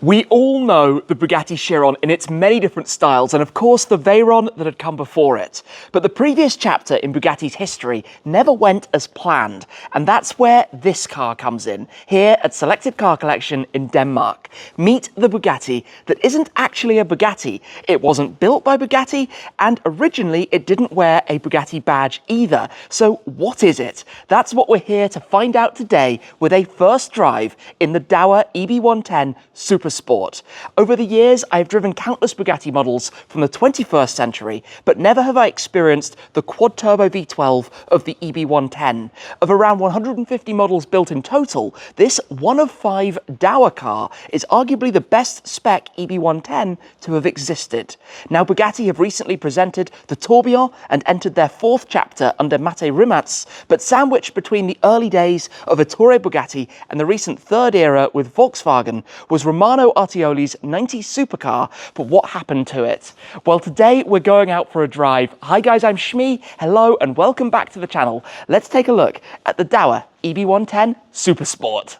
We all know the Bugatti Chiron in its many different styles, and of course the Veyron that had come before it. But the previous chapter in Bugatti's history never went as planned, and that's where this car comes in, here at Selected Car Collection in Denmark. Meet the Bugatti that isn't actually a Bugatti. It wasn't built by Bugatti, and originally it didn't wear a Bugatti badge either. So what is it? That's what we're here to find out today with a first drive in the Dauer EB110 Super Sport. Over the years, I've driven countless Bugatti models from the 21st century, but never have I experienced the quad-turbo V12 of the EB110. Of around 150 models built in total, this one of 5 Dauer car is arguably the best spec EB110 to have existed. Now, Bugatti have recently presented the Tourbillon and entered their 4th chapter under Mate Rimac, but sandwiched between the early days of Ettore Bugatti and the recent 3rd era with Volkswagen was Romano Artioli's 90s supercar, but what happened to it? Well, today we're going out for a drive. Hi guys, I'm Shmi. Hello and welcome back to the channel. Let's take a look at the Dauer EB110 Super Sport.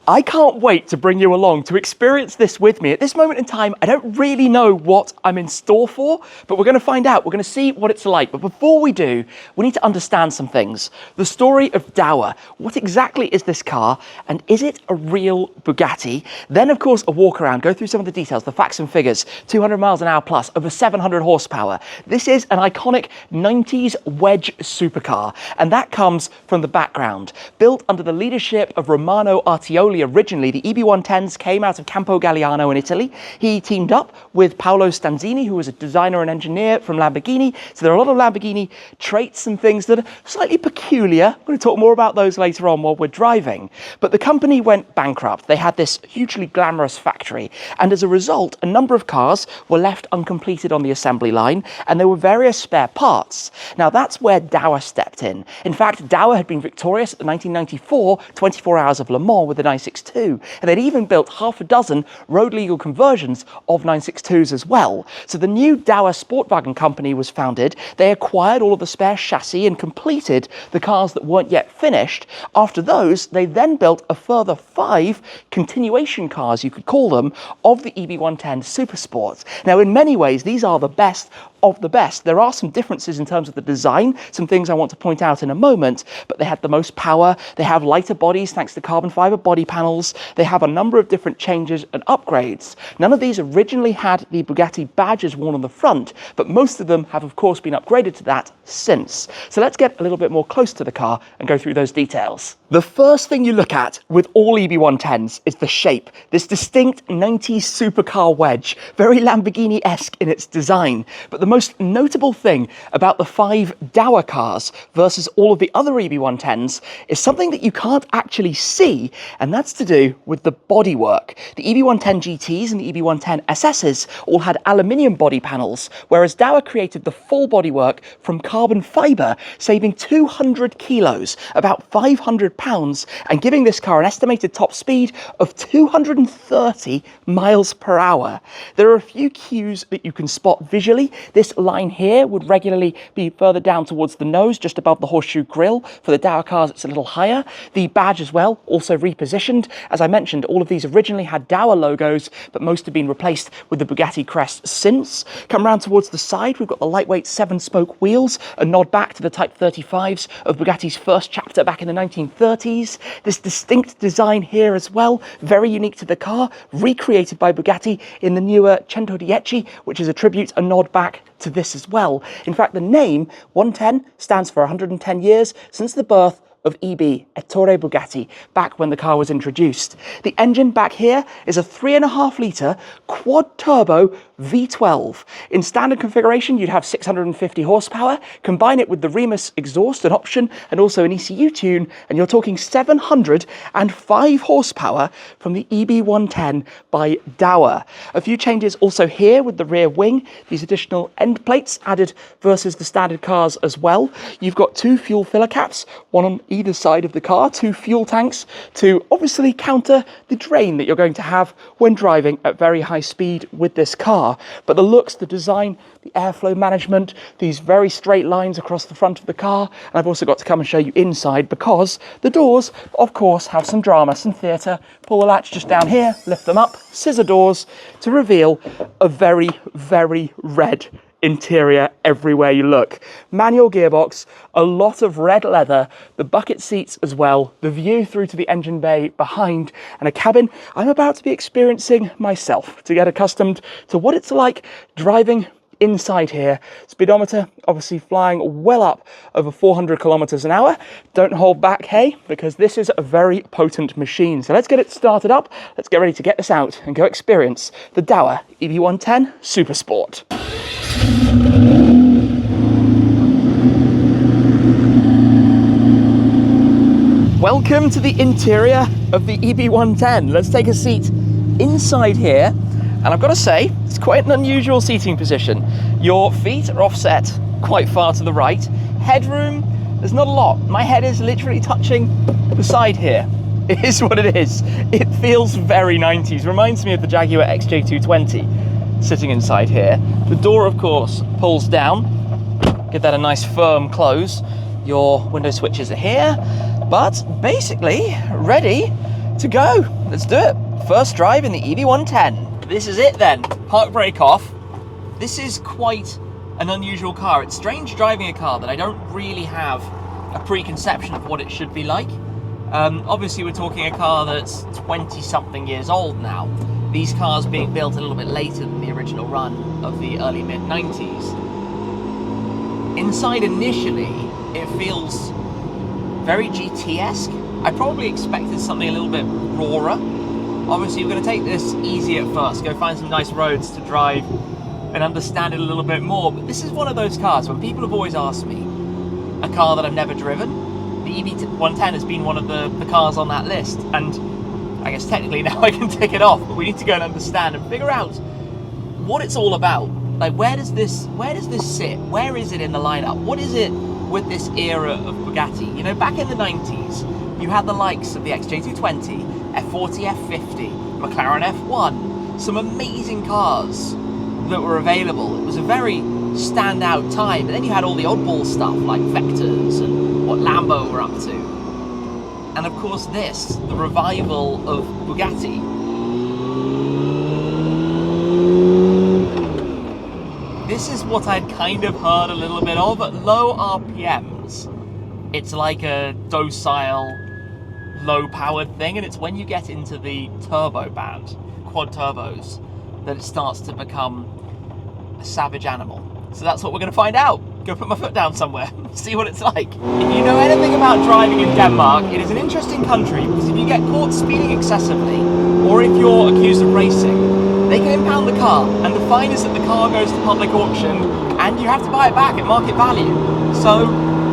I can't wait to bring you along to experience this with me. At this moment in time, I don't really know what I'm in store for, but we're going to find out. We're going to see what it's like. But before we do, we need to understand some things. The story of Dauer. What exactly is this car? And is it a real Bugatti? Then, of course, a walk around. Go through some of the details, the facts and figures. 200 miles an hour plus, over 700 horsepower. This is an iconic 90s wedge supercar. And that comes from the background. Built under the leadership of Romano Artioli. Originally, the EB110s came out of Campo Galliano in Italy. He teamed up with Paolo Stanzini, who was a designer and engineer from Lamborghini. So there are a lot of Lamborghini traits and things that are slightly peculiar. I'm going to talk more about those later on while we're driving. But the company went bankrupt. They had this hugely glamorous factory. And as a result, a number of cars were left uncompleted on the assembly line, and there were various spare parts. Now, that's where Dauer stepped in. In fact, Dauer had been victorious at the 1994 24 Hours of Le Mans with the 962, and they'd even built half a dozen road legal conversions of 962s as well. So the new Dauer Sportwagen company was founded. They acquired all of the spare chassis and completed the cars that weren't yet finished. After those, they then built a further 5 continuation cars, you could call them, of the EB110 Super Sport. Now, in many ways, these are the best of the best. There are some differences in terms of the design, some things I want to point out in a moment, but they had the most power. They have lighter bodies thanks to carbon fiber body panels. They have a number of different changes and upgrades. None of these originally had the Bugatti badges worn on the front, but most of them have of course been upgraded to that since. So let's get a little bit more close to the car and go through those details. The first thing you look at with all EB110s is the shape, this distinct 90s supercar wedge, very Lamborghini-esque in its design. But the most notable thing about the 5 Dauer cars versus all of the other EB110s is something that you can't actually see, and that's to do with the bodywork. The EB110 GTs and the EB110 SSs all had aluminium body panels, whereas Dauer created the full bodywork from carbon fiber, saving 200 kilos, about 500 pounds, and giving this car an estimated top speed of 230 miles per hour. There are a few cues that you can spot visually. This line here would regularly be further down towards the nose, just above the horseshoe grille. For the Dauer cars, it's a little higher. The badge as well, also repositioned. As I mentioned, all of these originally had Dauer logos, but most have been replaced with the Bugatti crest since. Come round towards the side, we've got the lightweight 7-spoke wheels, a nod back to the Type 35s of Bugatti's first chapter back in the 1930s. This distinct design here as well, very unique to the car, recreated by Bugatti in the newer 110, which is a tribute, a nod back to this as well. In fact, the name 110 stands for 110 years since the birth of EB, Ettore Bugatti, back when the car was introduced. The engine back here is a 3.5 litre quad-turbo V12. In standard configuration, you'd have 650 horsepower. Combine it with the Rimac exhaust, an option, and also an ECU tune, and you're talking 705 horsepower from the EB110 by Dauer. A few changes also here with the rear wing. These additional end plates added versus the standard cars as well. You've got 2 fuel filler caps, one on either side of the car, 2 fuel tanks to obviously counter the drain that you're going to have when driving at very high speed with this car. But the looks, the design, the airflow management, these very straight lines across the front of the car, and I've also got to come and show you inside because the doors, of course, have some drama, some theatre. Pull the latch just down here, lift them up, scissor doors to reveal a very, very red interior everywhere you look. Manual gearbox, a lot of red leather, the bucket seats as well, the view through to the engine bay behind, and a cabin I'm about to be experiencing myself to get accustomed to what it's like driving inside here. Speedometer obviously flying well up over 400 kilometers an hour. Don't hold back, hey, because this is a very potent machine. So let's get it started up. Let's get ready to get this out and go experience the Dauer EB110 Super Sport. Welcome to the interior of the EB110. Let's take a seat inside here. And I've got to say, it's quite an unusual seating position. Your feet are offset quite far to the right. Headroom, there's not a lot. My head is literally touching the side here. It is what it is. It feels very 90s. Reminds me of the Jaguar XJ220 sitting inside here. The door, of course, pulls down. Give that a nice firm close. Your window switches are here. But basically, ready to go. Let's do it. First drive in the EB110. This is it then, park brake off. This is quite an unusual car. It's strange driving a car that I don't really have a preconception of what it should be like. Obviously we're talking a car that's 20 something years old now. These cars being built a little bit later than the original run of the early mid 90s. Inside initially, it feels very GT-esque. I probably expected something a little bit rawer. Obviously, we're going to take this easy at first, go find some nice roads to drive and understand it a little bit more. But this is one of those cars, when people have always asked me, a car that I've never driven, the EB110 has been one of the cars on that list. And I guess technically now I can tick it off, but we need to go and understand and figure out what it's all about. Like, where does this sit? Where is it in the lineup? What is it with this era of Bugatti? You know, back in the 90s, you had the likes of the XJ220, F40, F50, McLaren F1, some amazing cars that were available. It was a very standout time. And then you had all the oddball stuff like Vectors and what Lambo were up to. And of course this, the revival of Bugatti. This is what I'd kind of heard a little bit of. At low RPMs, it's like a docile, low-powered thing, and it's when you get into the turbo band, quad turbos, that it starts to become a savage animal. So that's what we're going to find out. Go put my foot down somewhere, see what it's like. If you know anything about driving in Denmark, it is an interesting country, because if you get caught speeding excessively, or if you're accused of racing, they can impound the car, and the fine is that the car goes to public auction, and you have to buy it back at market value. So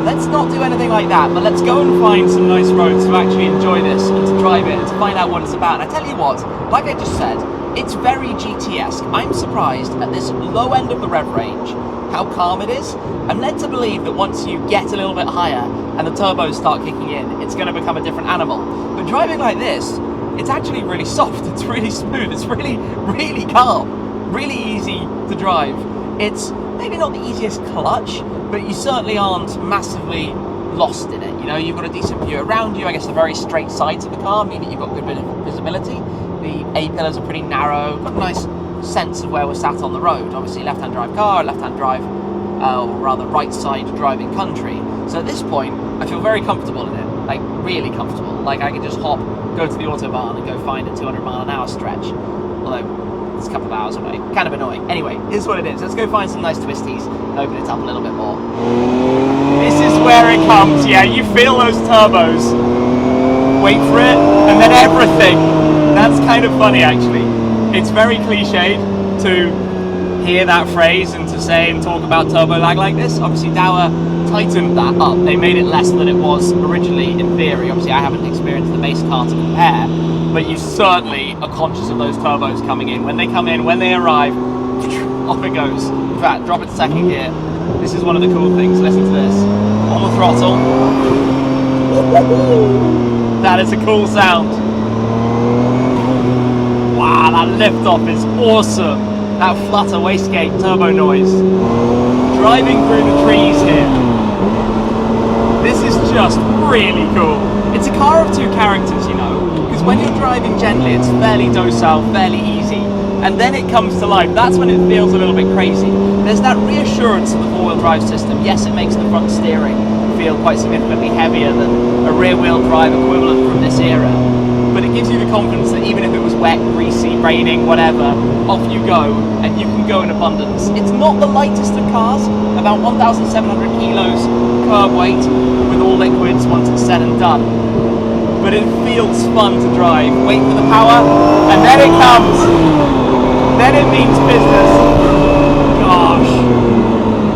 let's not do anything like that, but let's go and find some nice roads to actually enjoy this and to drive it and to find out what it's about. And I tell you what, like I just said, it's very GT-esque. I'm surprised at this low end of the rev range, how calm it is. I'm led to believe that once you get a little bit higher and the turbos start kicking in, it's going to become a different animal. But driving like this, it's actually really soft, it's really smooth, it's really, really calm, really easy to drive. It's maybe not the easiest clutch, but you certainly aren't massively lost in it. You know, you've got a decent view around you. I guess the very straight sides of the car mean that you've got good bit of visibility. The A-pillars are pretty narrow, got a nice sense of where we're sat on the road. Obviously left-hand drive car, left-hand drive, or rather right side driving country. So at this point, I feel very comfortable in it, like really comfortable. Like I can just hop, go to the Autobahn and go find a 200-mile-an-hour stretch. Although, it's a couple of hours away. Kind of annoying. Anyway, here's what it is. Let's go find some nice twisties and open it up a little bit more. This is where it comes, yeah. You feel those turbos. Wait for it, and then everything. That's kind of funny, actually. It's very cliched to hear that phrase and to say and talk about turbo lag like this. Obviously, Dauer tightened that up. They made it less than it was originally in theory. Obviously, I haven't experienced the base car to compare, but you certainly are conscious of those turbos coming in. When they come in, when they arrive, off it goes. In fact, drop it to second gear. This is one of the cool things. Listen to this. On the throttle. That is a cool sound. Wow, that liftoff is awesome. That flutter wastegate turbo noise. Driving through the trees here. This is just really cool. It's a car of two characters, you know, because when you're driving gently, it's fairly docile, fairly easy. And then it comes to life. That's when it feels a little bit crazy. There's that reassurance of the four-wheel drive system. Yes, it makes the front steering feel quite significantly heavier than a rear-wheel drive equivalent from this era. But it gives you the confidence that even if it was wet, greasy, raining, whatever, off you go, and you can go in abundance. It's not the lightest of cars, about 1,700 kilos curb weight, with all liquids once it's said and done. But it feels fun to drive. Wait for the power, and then it comes. Then it means business. Gosh,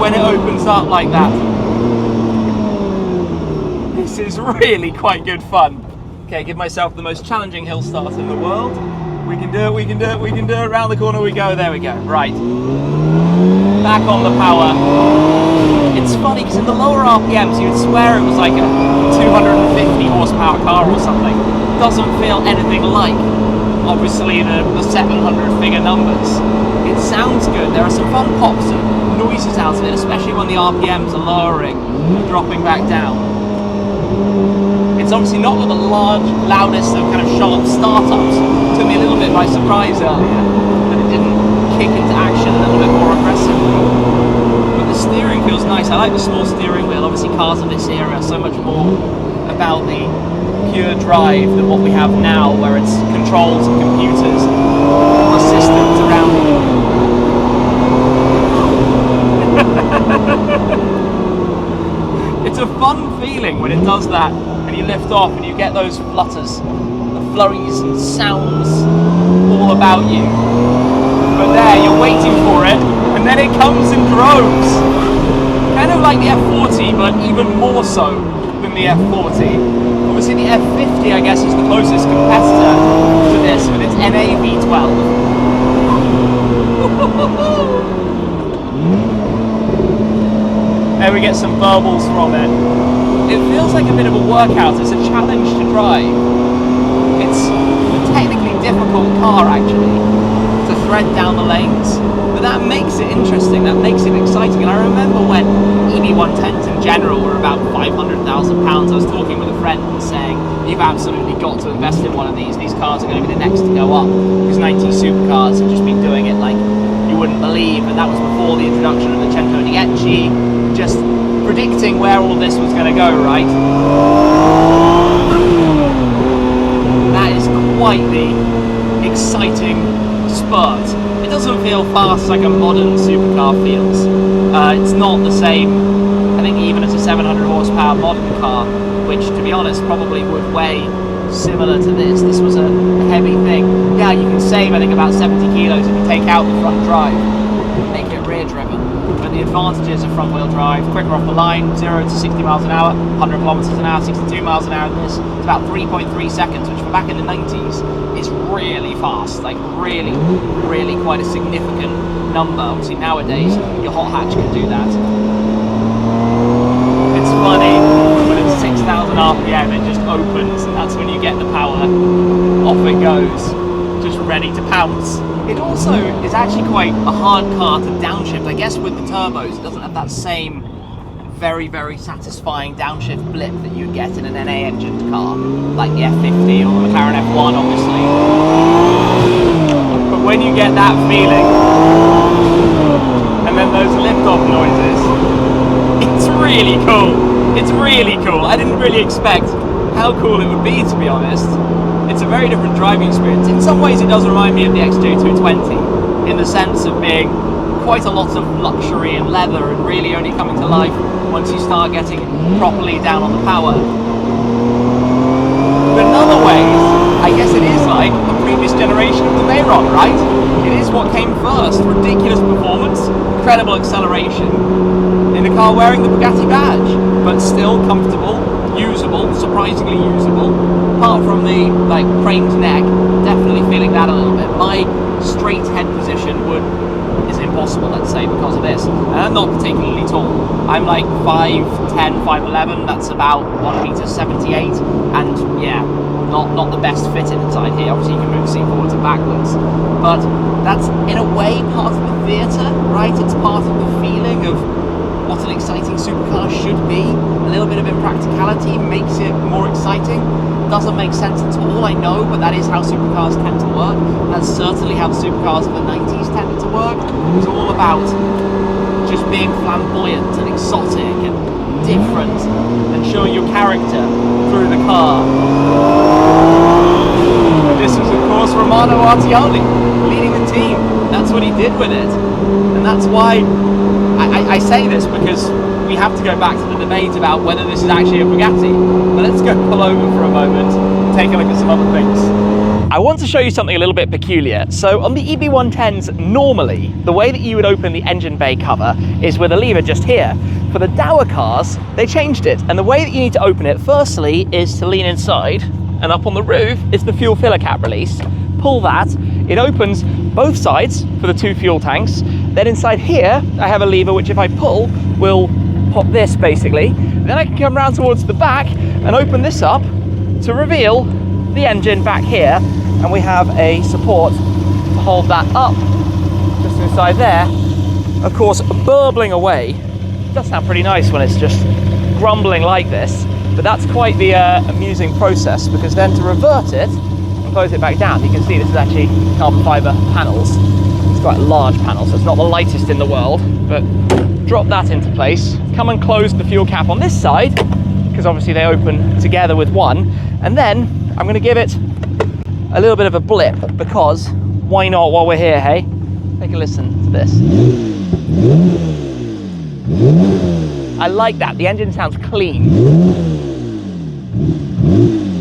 when it opens up like that. This is really quite good fun. Okay, give myself the most challenging hill start in the world. We can do it, we can do it, we can do it. Round the corner we go, there we go. Right. Back on the power. It's funny because in the lower RPMs you'd swear it was like a 250 horsepower car or something. Doesn't feel anything like, obviously, the 700 figure numbers. It sounds good. There are some fun pops and noises out of it, especially when the RPMs are lowering and dropping back down. It's obviously not got the large, loudest of kind of sharp startups. It took me a little bit by surprise earlier that it didn't kick into action a little bit more aggressively. But the steering feels nice. I like the small steering wheel. Obviously cars of this era are so much more about the pure drive than what we have now, where it's controls and computers and all the systems around you. It's a fun feeling when it does that. You lift off and you get those flutters, the flurries and sounds all about you. But there, you're waiting for it, and then it comes in droves. Kind of like the F40, but even more so than the F40. Obviously the F50, I guess, is the closest competitor to this with its NA V12. There we get some burbles from it. It feels like a bit of a workout. It's a challenge to drive. It's a technically difficult car, actually, to thread down the lanes, but that makes it interesting, that makes it exciting. And I remember when EB110s in general were about £500,000, I was talking with a friend and saying, you've absolutely got to invest in one of these. These cars are going to be the next to go up, because 90 Supercars have just been doing it like you wouldn't believe, and that was before the introduction of the 110 just predicting where all of this was going to go, right? That is quite the exciting spurt. It doesn't feel fast like a modern supercar feels. It's not the same, I think, even as a 700 horsepower modern car, which, to be honest, probably would weigh similar to this. This was a heavy thing. Yeah, you can save, I think, about 70 kilos if you take out the front drive, make it rear driven. But the advantages of front wheel drive, quicker off the line, 0 to 60 miles an hour, 100 kilometers an hour, 62 miles an hour in this. It's about 3.3 seconds, which for back in the 90s is really fast, like really, really quite a significant number. Obviously nowadays, your hot hatch can do that. It's funny, when it's 6,000 RPM, it just opens, and that's when you get the power. Off it goes, just ready to pounce. It also is actually quite a hard car to downshift. I guess with the turbos, it doesn't have that same very, very satisfying downshift blip that you'd get in an NA engined car, like the F50 or the McLaren F1, obviously. But when you get that feeling, and then those lift-off noises, it's really cool. It's really cool. I didn't really expect how cool it would be, to be honest. It's a very different driving experience. In some ways it does remind me of the XJ220 in the sense of being quite a lot of luxury and leather and really only coming to life once you start getting properly down on the power. But in other ways, I guess it is like a previous generation of the Veyron, right? It is what came first. Ridiculous performance, incredible acceleration in a car wearing the Bugatti badge, but still comfortable, usable, surprisingly usable. Apart from the craned neck, definitely feeling that a little bit. My straight head position would is impossible, let's say, because of this. And I'm not particularly tall. I'm like 5'10", 5'11", that's about 1m78, and yeah, not the best fitted inside here. Obviously you can move the seat forwards and backwards, but that's in a way part of the theatre, right? It's part of the feeling of what an exciting supercar should be. A little bit of impracticality makes it more exciting. Doesn't make sense at all, I know, but that is how supercars tend to work. That's certainly how the supercars of the 90s tended to work. It's all about just being flamboyant and exotic and different and showing your character through the car. This was, of course, Romano Artioli leading the team. That's what he did with it. And that's why I say this, because we have to go back to the debate about whether this is actually a Bugatti. But let's go pull over for a moment and take a look at some other things. I want to show you something a little bit peculiar. So on the EB110s, normally, the way that you would open the engine bay cover is with a lever just here. For the Dauer cars, they changed it. And the way that you need to open it, firstly, is to lean inside, and up on the roof is the fuel filler cap release. Pull that, it opens both sides for the 2 fuel tanks. Then inside here, I have a lever which if I pull, will pop this basically. Then I can come around towards the back and open this up to reveal the engine back here. And we have a support to hold that up just inside there. Of course, burbling away. It does sound pretty nice when it's just grumbling like this, but that's quite the amusing process, because then to revert it and close it back down, you can see this is actually carbon fiber panels. It's quite a large panel, so it's not the lightest in the world, but drop that into place, come and close the fuel cap on this side, because obviously they open together with one, and then I'm going to give it a little bit of a blip, because why not while we're here, hey? Take a listen to this. I like that, the engine sounds clean.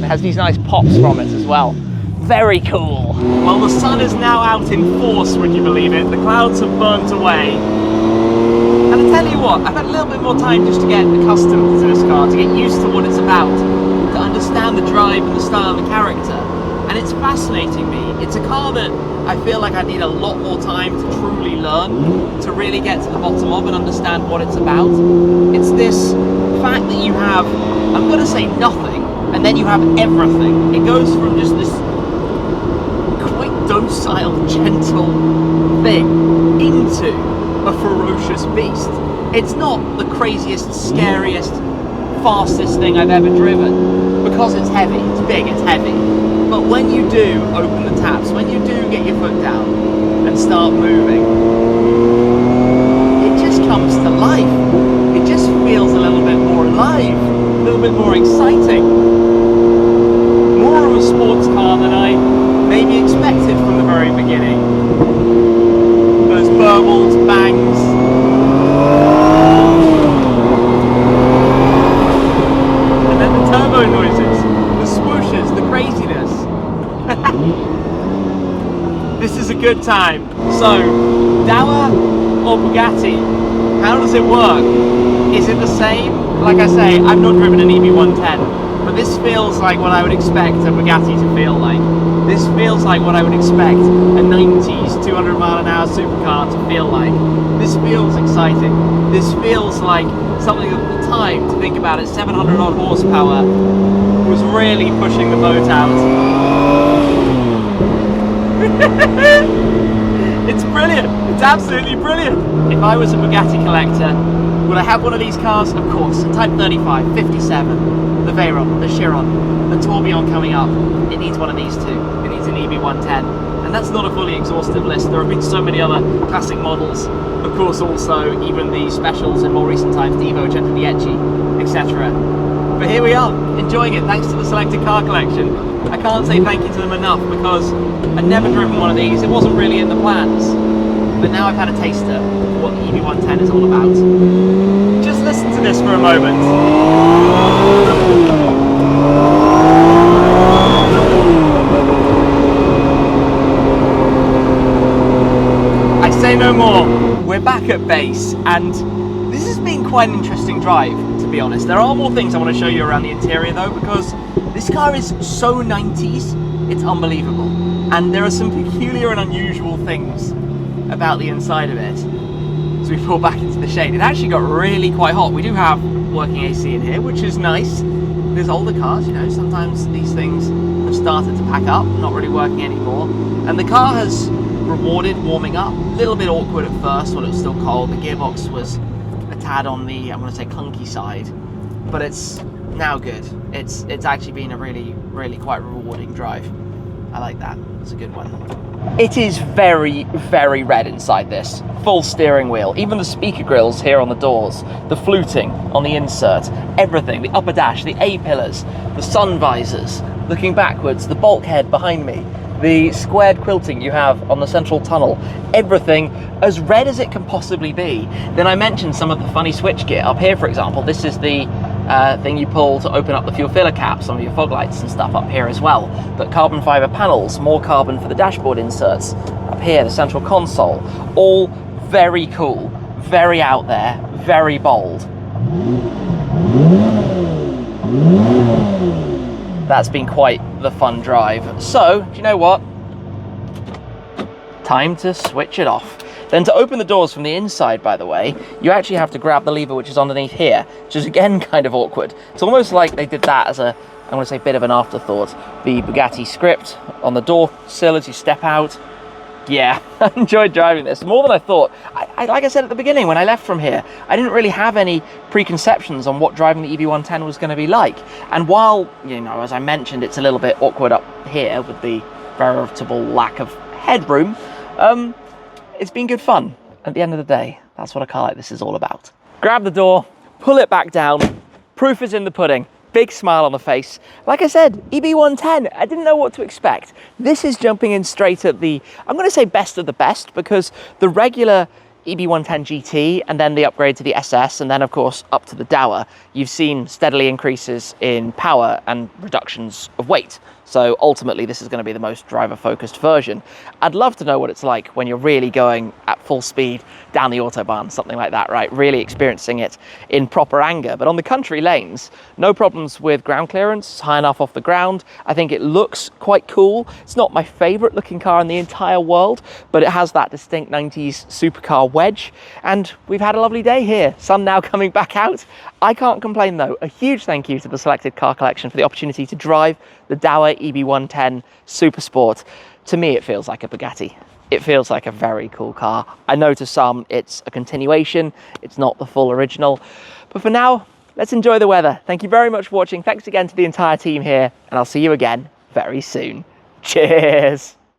It has these nice pops from it as well. Very cool. Well, the sun is now out in force, would you believe it? The clouds have burnt away. And I tell you what, I've had a little bit more time just to get accustomed to this car, to get used to what it's about, to understand the drive and the style and the character. And it's fascinating me. It's a car that I feel like I need a lot more time to truly learn, to really get to the bottom of and understand what it's about. It's this fact that you have, I'm going to say nothing, and then you have everything. It goes from just this quite docile, gentle thing into a ferocious beast. It's not the craziest, scariest, fastest thing I've ever driven, because it's heavy, it's big, it's heavy. But when you do open the taps, when you do get your foot down and start moving, it just comes to life. It just feels a little bit more alive, a little bit more exciting. More of a sports car than I maybe expected from the very beginning. Those burbles, bangs. And then the turbo noises, the swooshes, the craziness. This is a good time. So, Dauer or Bugatti? How does it work? Is it the same? Like I say, I've not driven an EB110, but this feels like what I would expect a Bugatti to feel like. This feels like what I would expect a 90s 200 mile an hour supercar to feel like. This feels exciting. This feels like something at the time, to think about it, 700 odd horsepower, was really pushing the boat out. It's brilliant. It's absolutely brilliant. If I was a Bugatti collector, would I have one of these cars? Of course. A Type 35, 57, the Veyron, the Chiron, the Tourbillon coming up. It needs one of these two. It needs an EB110. And that's not a fully exhaustive list. There have been so many other classic models. Of course, also even the specials in more recent times, the Evo 110, etc. But here we are, enjoying it thanks to the selected car collection. I can't say thank you to them enough, because I'd never driven one of these. It wasn't really in the plans. But now I've had a taster of what the EB110 is all about. Just listen to this for a moment. I say no more. We're back at base, and this has been quite an interesting drive, to be honest. There are more things I want to show you around the interior though, because this car is so 90s, it's unbelievable. And there are some peculiar and unusual things about the inside of it as we pull back into the shade. It actually got really quite hot. We do have working AC in here, which is nice. There's older cars, you know, sometimes these things have started to pack up, not really working anymore. And the car has rewarded warming up. A little bit awkward at first when it was still cold. The gearbox was a tad on the, I'm going to say, clunky side, but it's now good. It's actually been a really quite rewarding drive. I like that. It's a good one. It is very red inside this. Full steering wheel, even the speaker grills here on the doors, the fluting on the insert, everything, the upper dash, the A-pillars, the sun visors, looking backwards, the bulkhead behind me, the squared quilting you have on the central tunnel, everything as red as it can possibly be. Then I mentioned some of the funny switchgear. Up here, for example, this is the thing you pull to open up the fuel filler cap, some of your fog lights and stuff up here as well. But carbon fiber panels, more carbon for the dashboard inserts. Up here, the central console, all very cool, very out there, very bold. That's been quite the fun drive. So, do you know what? Time to switch it off. Then to open the doors from the inside, by the way, you actually have to grab the lever which is underneath here, which is again kind of awkward. It's almost like they did that as a, I want to say, bit of an afterthought. The Bugatti script on the door sill as you step out. Yeah, I enjoyed driving this more than I thought. Like I said at the beginning, when I left from here, I didn't really have any preconceptions on what driving the EB110 was going to be like. And while, you know, as I mentioned, it's a little bit awkward up here with the veritable lack of headroom, it's been good fun. At the end of the day, that's what a car like this is all about. Grab the door, pull it back down, proof is in the pudding. Big smile on the face. Like I said, EB110, I didn't know what to expect. This is jumping in straight at the, I'm going to say best of the best, because the regular EB110 GT and then the upgrade to the SS and then of course up to the Dauer, you've seen steadily increases in power and reductions of weight. So ultimately this is going to be the most driver focused version. I'd love to know what it's like when you're really going at full speed down the Autobahn, something like that, right? Really experiencing it in proper anger. But on the country lanes, no problems with ground clearance, high enough off the ground. I think it looks quite cool. It's not my favorite looking car in the entire world, but it has that distinct 90s supercar wedge. And we've had a lovely day here. Sun now coming back out. I can't complain though. A huge thank you to the Selected Car Collection for the opportunity to drive the Dauer EB110 Super Sport. To me, it feels like a Bugatti. It feels like a very cool car. I know to some it's a continuation, it's not the full original, but for now, let's enjoy the weather. Thank you very much for watching. Thanks again to the entire team here, and I'll see you again very soon. Cheers.